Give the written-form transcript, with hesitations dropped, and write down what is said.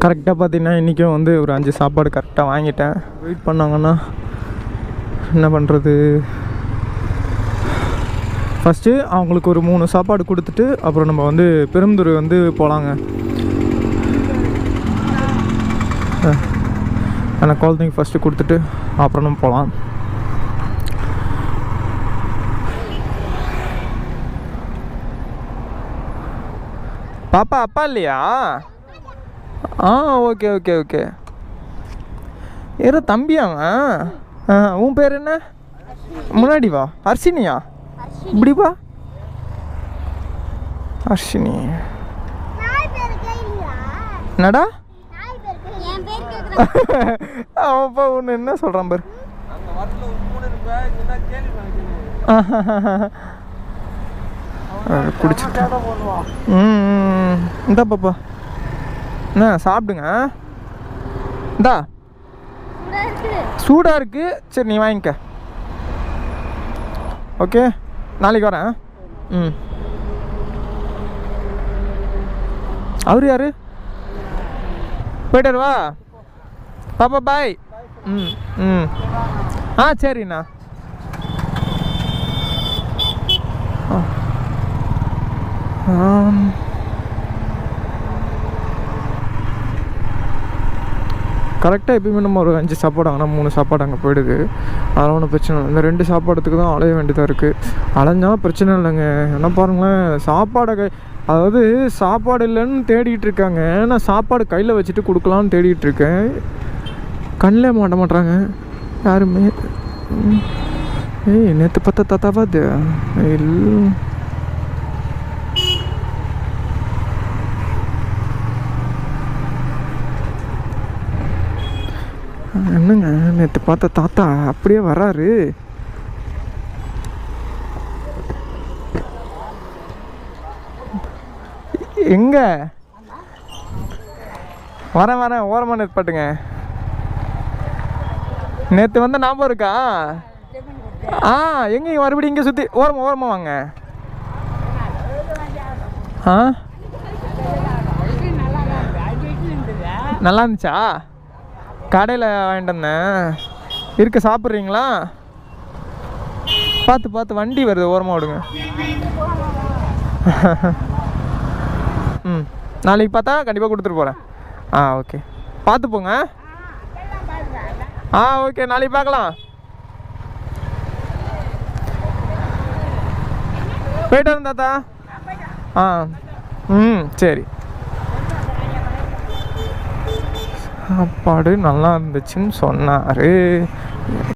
கரெக்டாக பார்த்தீங்கன்னா இன்றைக்கும் வந்து ஒரு 5 சாப்பாடு கரெக்டாக வாங்கிட்டேன். வெயிட் பண்ணாங்கன்னா என்ன பண்ணுறது? ஃபஸ்ட்டு அவங்களுக்கு ஒரு 3 சாப்பாடு கொடுத்துட்டு அப்புறம் நம்ம வந்து பெருந்துறை வந்து போகலாங்க. ஆனால் குழந்தைங்க ஃபஸ்ட்டு கொடுத்துட்டு அப்புறம் நம்ம போகலாம். பாப்பா அப்பா இல்லையா? Okay okay okay. ஏதோ தம்பியாங்க. உன் பேர் என்ன? முன்னாடி வா. ஹர்ஷினியா? இப்படி வா. ஹர்ஷினி என்னடா? அவன்ப்பா ஒன்று என்ன சொல்கிறான் பாரு. குடிச்சிட்டு இந்தா பாப்பா என்ன சாப்பிடுங்க. இந்தா சூடாக இருக்கு. சரி நீ வாங்கிக்க. ஓகே நாளைக்கு வரேன். அவரு யாரு? போய்ட்டாரு வா பாப்பா பாய். சரிண்ணா. கரெக்டாக எப்பயுமே நம்ம ஒரு 5 சாப்பாடு வாங்கினா 3 சாப்பாடு அங்கே போயிடுது. அதெல்லாம் ஒன்றும் பிரச்சனை இல்லை. இந்த 2 சாப்பாடுக்கு தான் அலைய வேண்டியதாக இருக்குது. அலைஞ்சாலும் பிரச்சனை இல்லைங்க. என்ன பாருங்களேன், அதாவது சாப்பாடு இல்லைன்னு தேடிகிட்டு இருக்காங்க. நான் சாப்பாடு கையில் வச்சுட்டு கொடுக்கலான்னு தேடிகிட்டு இருக்கேன். கண்ணில் மாட்ட மாட்றாங்க யாருமே. நேற்று பார்த்தா தாத்தாவா அது இல்லை. என்னங்க நேற்று பார்த்த தாத்தா அப்படியே வராரு. எங்க வரேன் ஓரமாக நிற்பாட்டுங்க. நேற்று வந்த ஞாபகம் இருக்கா? எங்க மறுபடியும் இங்கே சுற்றி ஓரமாக வாங்க. நல்லா இருந்துச்சா? கடையில் வாங்கிட்டு வந்தேன். இருக்க சாப்பிட்றீங்களா? பார்த்து வண்டி வருது, ஓரமாக விடுங்க. நாளைக்கு பார்த்தா கண்டிப்பாக கொடுத்துட்டு போகிறேன். ஓகே பார்த்து போங்க. ஓகே நாளைக்கு பார்க்கலாம். போயிட்டு வரேன் தாத்தா. சரி. சாப்பாடு நல்லா இருந்துச்சுன்னு சொன்னார்.